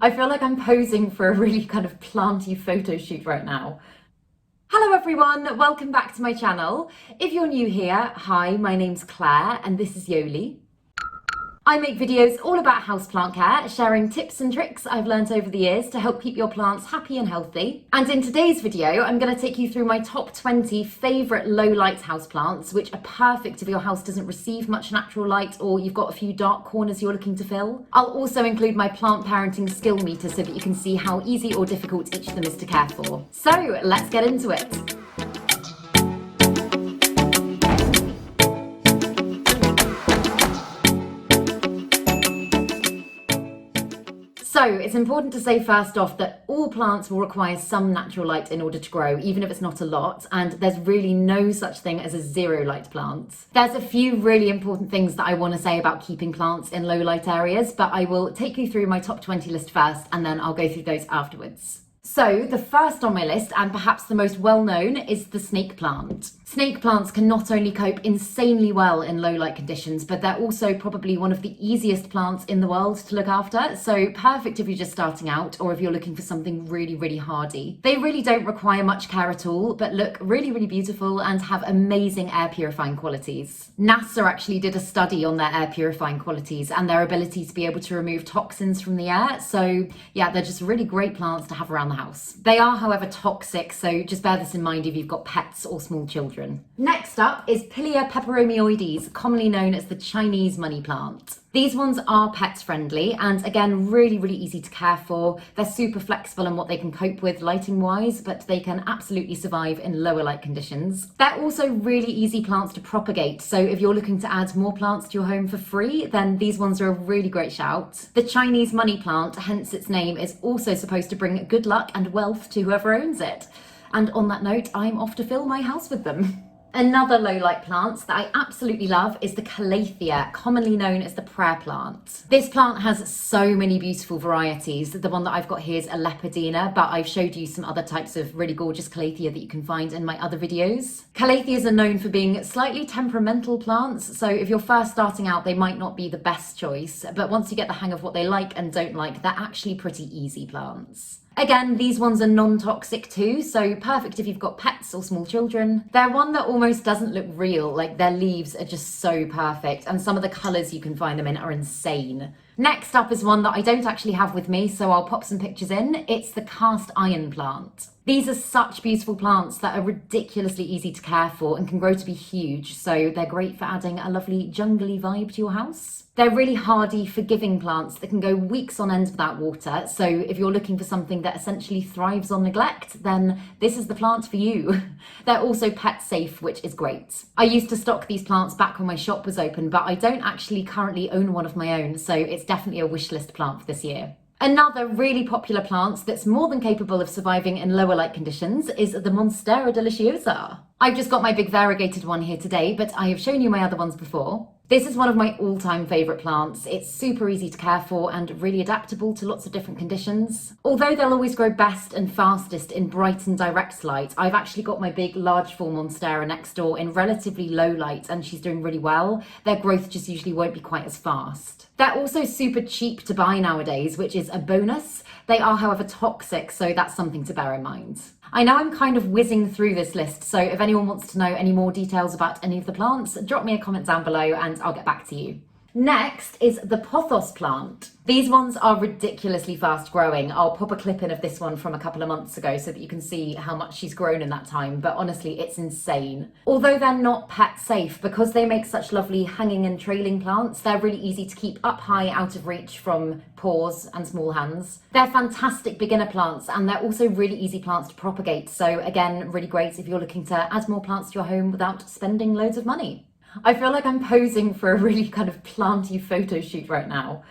I feel like I'm posing for a really kind of planty photo shoot right now. Hello everyone, welcome back to my channel. If you're new here, hi, my name's Claire and this is Yoli. I make videos all about houseplant care, sharing tips and tricks I've learnt over the years to help keep your plants happy and healthy. And in today's video, I'm going to take you through my top 20 favourite low light houseplants, which are perfect if your house doesn't receive much natural light or you've got a few dark corners you're looking to fill. I'll also include my plant parenting skill meter so that you can see how easy or difficult each of them is to care for. So let's get into it. So it's important to say first off that all plants will require some natural light in order to grow, even if it's not a lot, and there's really no such thing as a zero light plant. There's a few really important things that I want to say about keeping plants in low light areas, but I will take you through my top 20 list first and then I'll go through those afterwards. So the first on my list, and perhaps the most well-known, is the snake plant. Snake plants can not only cope insanely well in low light conditions, but they're also probably one of the easiest plants in the world to look after, so perfect if you're just starting out or if you're looking for something really hardy. They really don't require much care at all, but look really beautiful and have amazing air purifying qualities. NASA actually did a study on their air purifying qualities and their ability to be able to remove toxins from the air, so yeah, they're just really great plants to have around the house. They are, however, toxic, so just bear this in mind if you've got pets or small children. Next up is Pilia peperomioides, commonly known as the Chinese money plant. These ones are pets friendly and again really easy to care for. They're super flexible in what they can cope with lighting wise, but they can absolutely survive in lower light conditions. They're also really easy plants to propagate, so if you're looking to add more plants to your home for free, then these ones are a really great shout. The Chinese money plant, hence its name, is also supposed to bring good luck and wealth to whoever owns it. And on that note, I'm off to fill my house with them. Another low light plant that I absolutely love is the Calathea, commonly known as the prayer plant. This plant has so many beautiful varieties. The one that I've got here is a leopardina, but I've showed you some other types of really gorgeous Calathea that you can find in my other videos. Calatheas are known for being slightly temperamental plants, so if you're first starting out, they might not be the best choice, but once you get the hang of what they like and don't like, they're actually pretty easy plants. Again, these ones are non-toxic too, so perfect if you've got pets or small children. They're one that almost doesn't look real, like their leaves are just so perfect, and some of the colours you can find them in are insane. Next up is one that I don't actually have with me, so I'll pop some pictures in. It's the cast iron plant. These are such beautiful plants that are ridiculously easy to care for and can grow to be huge, so they're great for adding a lovely jungly vibe to your house. They're really hardy, forgiving plants that can go weeks on end without water, so if you're looking for something that essentially thrives on neglect, then this is the plant for you. They're also pet safe, which is great. I used to stock these plants back when my shop was open, but I don't actually currently own one of my own, so it's definitely a wish list plant for this year. Another really popular plant that's more than capable of surviving in lower light conditions is the Monstera deliciosa. I've just got my big variegated one here today, but I have shown you my other ones before. This is one of my all-time favourite plants. It's super easy to care for and really adaptable to lots of different conditions. Although they'll always grow best and fastest in bright and direct light, I've actually got my big large form Monstera next door in relatively low light and she's doing really well. Their growth just usually won't be quite as fast. They're also super cheap to buy nowadays, which is a bonus. They are, however, toxic, so that's something to bear in mind. I know I'm kind of whizzing through this list, so if anyone wants to know any more details about any of the plants, drop me a comment down below and I'll get back to you. Next is the Pothos plant. These ones are ridiculously fast growing. I'll pop a clip in of this one from a couple of months ago so that you can see how much she's grown in that time, but honestly, it's insane. Although they're not pet safe, because they make such lovely hanging and trailing plants, they're really easy to keep up high out of reach from paws and small hands. They're fantastic beginner plants and they're also really easy plants to propagate, so again, really great if you're looking to add more plants to your home without spending loads of money. I feel like I'm posing for a really kind of planty photo shoot right now.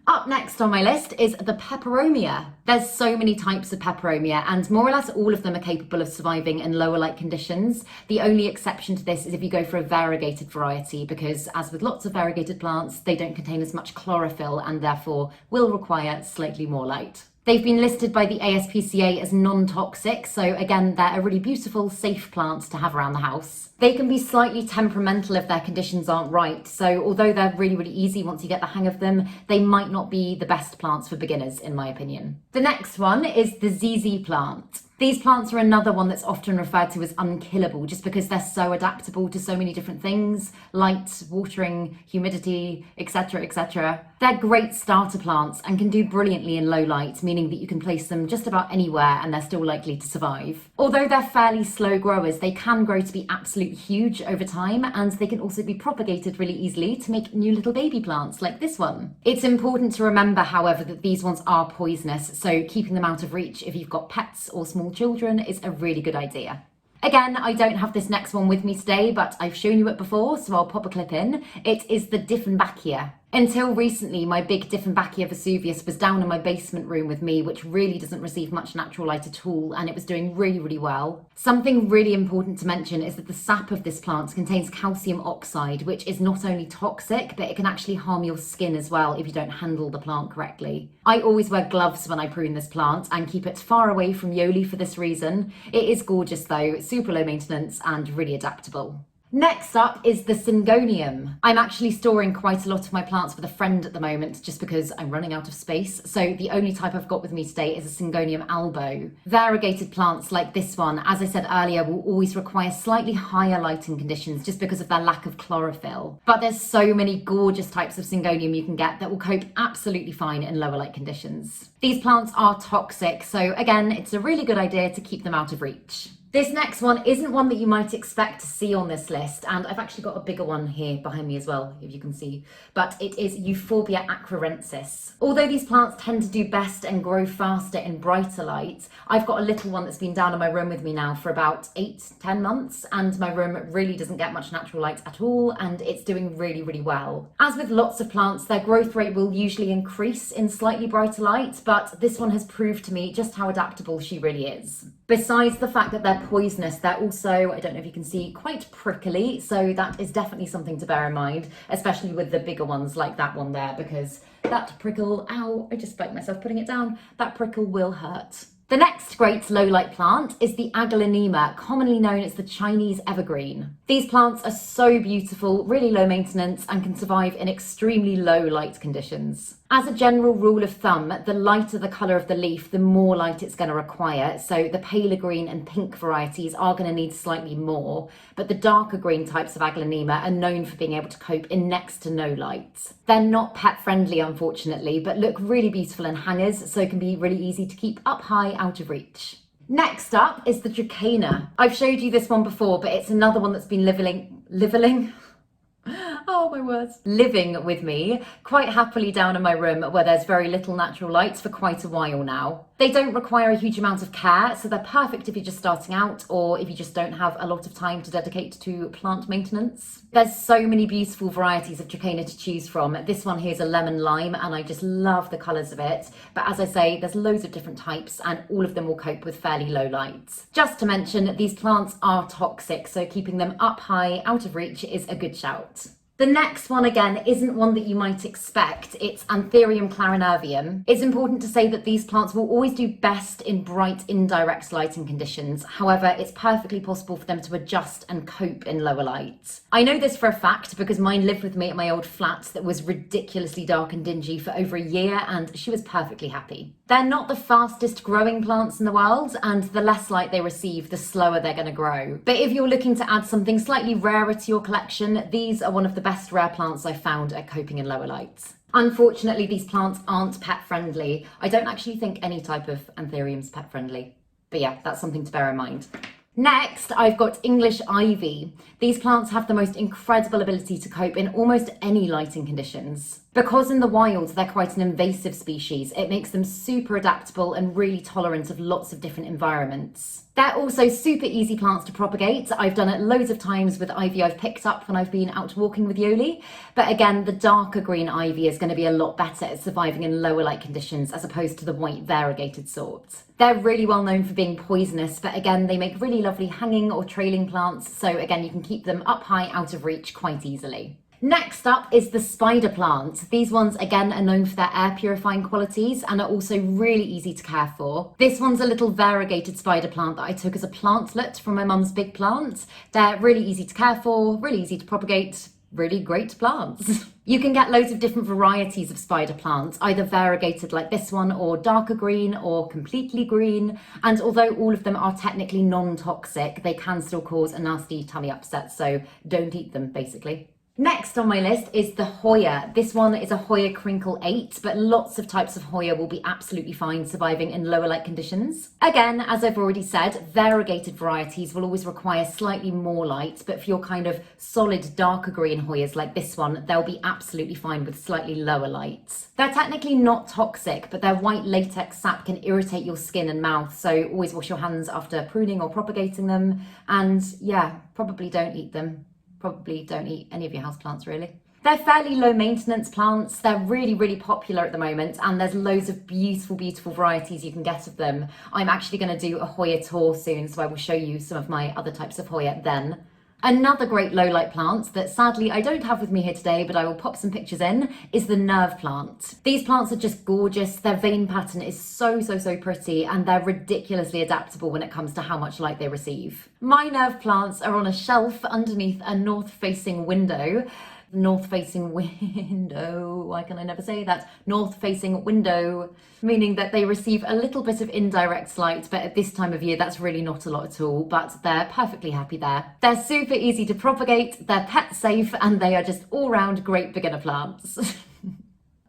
Up next on my list is the Peperomia. There's so many types of Peperomia and more or less all of them are capable of surviving in lower light conditions. The only exception to this is if you go for a variegated variety, because as with lots of variegated plants, they don't contain as much chlorophyll and therefore will require slightly more light. They've been listed by the ASPCA as non-toxic, so again, they're a really beautiful, safe plant to have around the house. They can be slightly temperamental if their conditions aren't right, so although they're really, really easy once you get the hang of them, they might not be the best plants for beginners, in my opinion. The next one is the ZZ plant. These plants are another one that's often referred to as unkillable just because they're so adaptable to so many different things, light, watering, humidity, etc, etc. They're great starter plants and can do brilliantly in low light, meaning that you can place them just about anywhere and they're still likely to survive. Although they're fairly slow growers, they can grow to be absolutely huge over time, and they can also be propagated really easily to make new little baby plants like this one. It's important to remember, however, that these ones are poisonous, so keeping them out of reach if you've got pets or small children is a really good idea. Again, I don't have this next one with me today, but I've shown you it before, so I'll pop a clip in. It is the Dieffenbachia. Until recently, my big Dieffenbachia Vesuvius was down in my basement room with me, which really doesn't receive much natural light at all, and it was doing really, really well. Something really important to mention is that the sap of this plant contains calcium oxide, which is not only toxic, but it can actually harm your skin as well if you don't handle the plant correctly. I always wear gloves when I prune this plant and keep it far away from Yoli for this reason. It is gorgeous though, super low maintenance and really adaptable. Next up is the Syngonium. I'm actually storing quite a lot of my plants with a friend at the moment just because I'm running out of space, so the only type I've got with me today is a Syngonium albo. Variegated plants like this one, as I said earlier, will always require slightly higher lighting conditions just because of their lack of chlorophyll. But there's so many gorgeous types of Syngonium you can get that will cope absolutely fine in lower light conditions. These plants are toxic, so again, it's a really good idea to keep them out of reach. This next one isn't one that you might expect to see on this list, and I've actually got a bigger one here behind me as well, if you can see, but it is Euphorbia Aquarensis. Although these plants tend to do best and grow faster in brighter light, I've got a little one that's been down in my room with me now for about 8-10 months, and my room really doesn't get much natural light at all, and it's doing really, really well. As with lots of plants, their growth rate will usually increase in slightly brighter light, but this one has proved to me just how adaptable she really is. Besides the fact that they're poisonous, they're also, I don't know if you can see, quite prickly, so that is definitely something to bear in mind, especially with the bigger ones like that one there, because that prickle, ow, I just spiked myself putting it down, that prickle will hurt. The next great low light plant is the Agalinema, commonly known as the Chinese evergreen. These plants are so beautiful, really low maintenance, and can survive in extremely low light conditions. As a general rule of thumb, the lighter the colour of the leaf, the more light it's going to require. So the paler green and pink varieties are going to need slightly more, but the darker green types of Agalinema are known for being able to cope in next to no light. They're not pet friendly, unfortunately, but look really beautiful in hangers, so can be really easy to keep up high out of reach. Next up is the Dracaena. I've showed you this one before, but it's another one that's been oh my words, living with me quite happily down in my room where there's very little natural light for quite a while now. They don't require a huge amount of care, so they're perfect if you're just starting out or if you just don't have a lot of time to dedicate to plant maintenance. There's so many beautiful varieties of Dracaena to choose from. This one here is a lemon lime and I just love the colours of it. But as I say, there's loads of different types and all of them will cope with fairly low lights. Just to mention, these plants are toxic, so keeping them up high, out of reach is a good shout. The next one, again, isn't one that you might expect. It's Anthurium clarinervium. It's important to say that these plants will always do best in bright, indirect lighting conditions. However, it's perfectly possible for them to adjust and cope in lower light. I know this for a fact because mine lived with me at my old flat that was ridiculously dark and dingy for over a year, and she was perfectly happy. They're not the fastest growing plants in the world, and the less light they receive, the slower they're going to grow. But if you're looking to add something slightly rarer to your collection, these are one of the best rare plants I've found at coping in lower lights. Unfortunately, these plants aren't pet friendly. I don't actually think any type of Anthurium's pet friendly. But yeah, that's something to bear in mind. Next, I've got English ivy. These plants have the most incredible ability to cope in almost any lighting conditions. Because in the wild they're quite an invasive species, it makes them super adaptable and really tolerant of lots of different environments. They're also super easy plants to propagate. I've done it loads of times with ivy I've picked up when I've been out walking with Yoli. But again, the darker green ivy is going to be a lot better at surviving in lower light conditions as opposed to the white variegated sort. They're really well known for being poisonous, but again, they make really lovely hanging or trailing plants. So again, you can keep them up high out of reach quite easily. Next up is the spider plant. These ones again are known for their air purifying qualities and are also really easy to care for. This one's a little variegated spider plant that I took as a plantlet from my mum's big plant. They're really easy to care for, really easy to propagate, really great plants. You can get loads of different varieties of spider plants, either variegated like this one or darker green or completely green. And although all of them are technically non-toxic, they can still cause a nasty tummy upset, so don't eat them basically. Next on my list is the Hoya. This one is a Hoya Crinkle 8, but lots of types of Hoya will be absolutely fine surviving in lower light conditions. Again, as I've already said, variegated varieties will always require slightly more light, but for your kind of solid darker green Hoyas like this one, they'll be absolutely fine with slightly lower light. They're technically not toxic, but their white latex sap can irritate your skin and mouth, so always wash your hands after pruning or propagating them, and yeah, probably don't eat them. Probably don't eat any of your houseplants really. They're fairly low maintenance plants. They're really, really popular at the moment, and there's loads of beautiful, beautiful varieties you can get of them. I'm actually going to do a Hoya tour soon, so I will show you some of my other types of Hoya then. Another great low light plant that sadly I don't have with me here today, but I will pop some pictures in, is the nerve plant. These plants are just gorgeous. Their vein pattern is so pretty, and they're ridiculously adaptable when it comes to how much light they receive. My nerve plants are on a shelf underneath a north-facing window. North-facing window, why can I never say that? North-facing window, meaning that they receive a little bit of indirect light, but at this time of year that's really not a lot at all, but they're perfectly happy there. They're super easy to propagate, they're pet safe, and they are just all-round great beginner plants.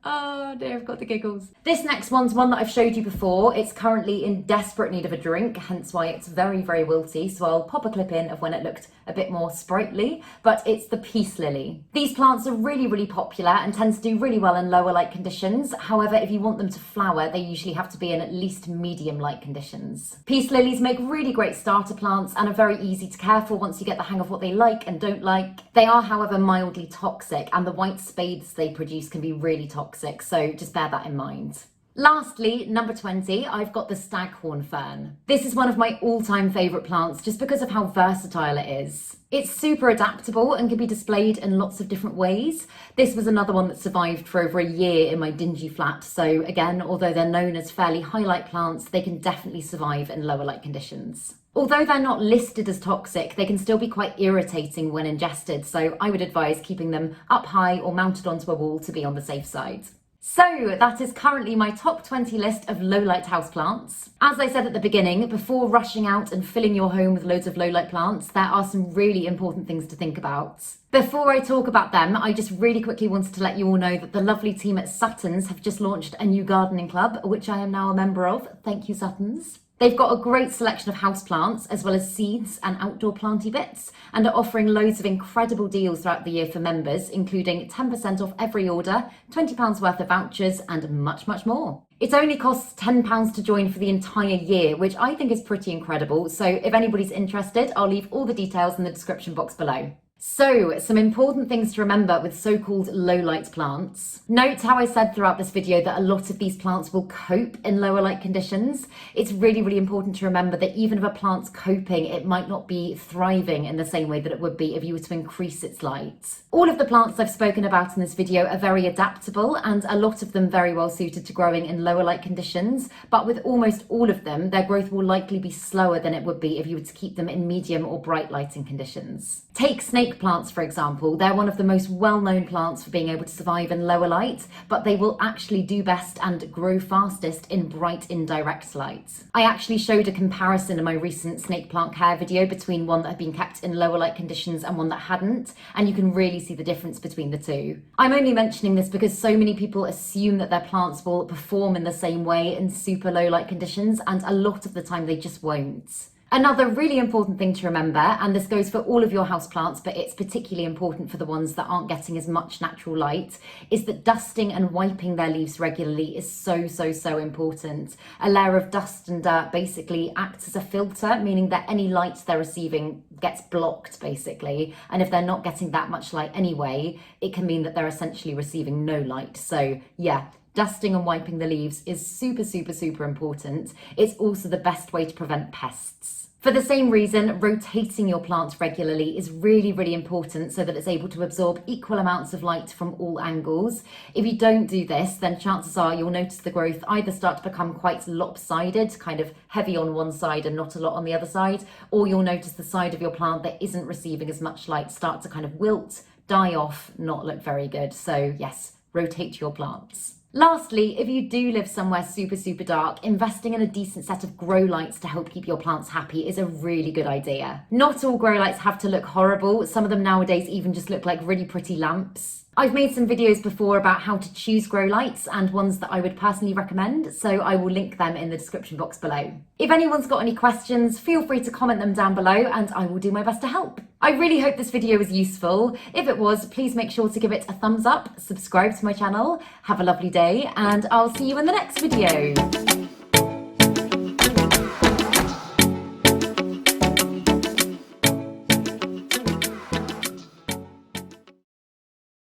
Oh dear, I've got the giggles. This next one's one that I've showed you before. It's currently in desperate need of a drink, hence why it's very, very wilty. So I'll pop a clip in of when it looked a bit more sprightly, but it's the peace lily. These plants are really, really popular and tend to do really well in lower light conditions. However, if you want them to flower, they usually have to be in at least medium light conditions. Peace lilies make really great starter plants and are very easy to care for once you get the hang of what they like and don't like. They are, however, mildly toxic, and the white spathes they produce can be really toxic, so just bear that in mind. Lastly, number 20, I've got the Staghorn Fern. This is one of my all-time favourite plants just because of how versatile it is. It's super adaptable and can be displayed in lots of different ways. This was another one that survived for over a year in my dingy flat, so again, although they're known as fairly high-light plants, they can definitely survive in lower light conditions. Although they're not listed as toxic, they can still be quite irritating when ingested, so I would advise keeping them up high or mounted onto a wall to be on the safe side. So that is currently my top 20 list of low-light houseplants. As I said at the beginning, before rushing out and filling your home with loads of low-light plants, there are some really important things to think about. Before I talk about them, I just really quickly wanted to let you all know that the lovely team at Suttons have just launched a new gardening club, which I am now a member of. Thank you, Suttons. They've got a great selection of houseplants, as well as seeds and outdoor planty bits, and are offering loads of incredible deals throughout the year for members, including 10% off every order, £20 worth of vouchers, and much, much more. It only costs £10 to join for the entire year, which I think is pretty incredible. So if anybody's interested, I'll leave all the details in the description box below. So, some important things to remember with so-called low-light plants. Note how I said throughout this video that a lot of these plants will cope in lower light conditions. It's really, really important to remember that even if a plant's coping, it might not be thriving in the same way that it would be if you were to increase its light. All of the plants I've spoken about in this video are very adaptable, and a lot of them very well suited to growing in lower light conditions, but with almost all of them, their growth will likely be slower than it would be if you were to keep them in medium or bright lighting conditions. Take snake plants, for example. They're one of the most well-known plants for being able to survive in lower light, but they will actually do best and grow fastest in bright indirect light. I actually showed a comparison in my recent snake plant care video between one that had been kept in lower light conditions and one that hadn't, and you can really see the difference between the two. I'm only mentioning this because so many people assume that their plants will perform in the same way in super low light conditions, and a lot of the time they just won't. Another really important thing to remember, and this goes for all of your houseplants, but it's particularly important for the ones that aren't getting as much natural light, is that dusting and wiping their leaves regularly is so important. A layer of dust and dirt basically acts as a filter, meaning that any light they're receiving gets blocked basically, and if they're not getting that much light anyway, it can mean that they're essentially receiving no light. So yeah, Dusting and wiping the leaves is super, super, super important. It's also the best way to prevent pests. For the same reason, rotating your plants regularly is really, really important so that it's able to absorb equal amounts of light from all angles. If you don't do this, then chances are you'll notice the growth either start to become quite lopsided, kind of heavy on one side and not a lot on the other side, or you'll notice the side of your plant that isn't receiving as much light start to kind of wilt, die off, not look very good. So yes, rotate your plants. Lastly, if you do live somewhere super, super dark, investing in a decent set of grow lights to help keep your plants happy is a really good idea. Not all grow lights have to look horrible. Some of them nowadays even just look like really pretty lamps. I've made some videos before about how to choose grow lights and ones that I would personally recommend, so I will link them in the description box below. If anyone's got any questions, feel free to comment them down below and I will do my best to help. I really hope this video was useful. If it was, please make sure to give it a thumbs up, subscribe to my channel, have a lovely day, and I'll see you in the next video.